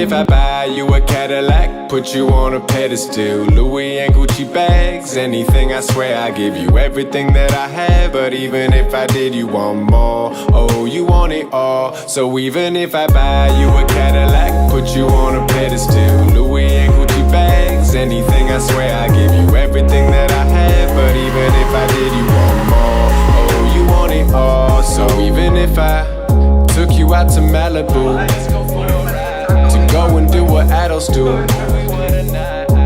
if I buy you a Cadillac, put you on a pedestal, Louis and Gucci bags, anything, I swear I give you everything that I have. But even if I did, you want more. Oh, you want it all. So even if I buy you a Cadillac, put you on a pedestal, Louis and Gucci bags, anything, I swear I give you everything that I have. But even if I did, you want more. Oh, you want it all. So even if I took you out to Malibu to go and do what adults do,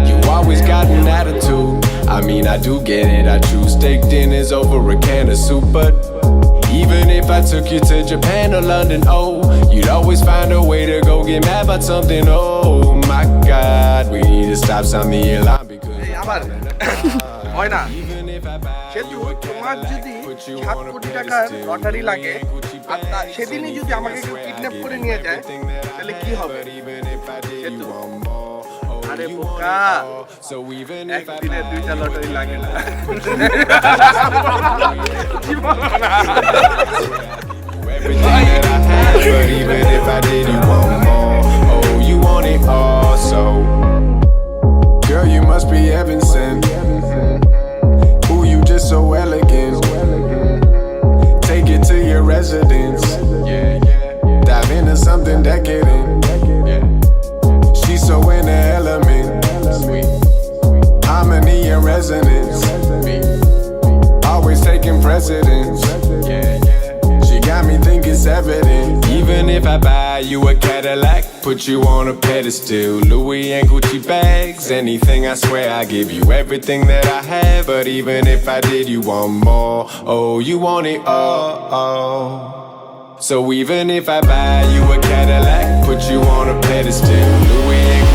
you always got an attitude. I mean, I do get it, I choose steak dinners over a can of soup. But even if I took you to Japan or London, oh, you'd always find a way to go get mad about something. Oh my God, we need to stop something the alarm because হয় না সেতু তোমার যদি 7 কোটি টাকার lottery লাগে আর সেদিনই যদি আমাকে কেউ কিডন্যাপ করে নিয়ে যায় তাহলে কি হবে সেতু আরে বোকা একদিনে 2টা লটারি লাগে না everything that I have, but even if I did, you want more. Oh, you want it all. So girl, you must be heaven sent. Ooh, you just so elegant. Take it to your residence. Dive into something decadent. She's so in the element. Harmony and resonance. Always taking precedence. She got me think it's evident. Even if I buy you a Cadillac, put you on a pedestal, Louis and Gucci bags, anything, I swear I give you everything that I have. But even if I did, you want more. Oh, you want it all. So even if I buy you a Cadillac, put you on a pedestal, Louis and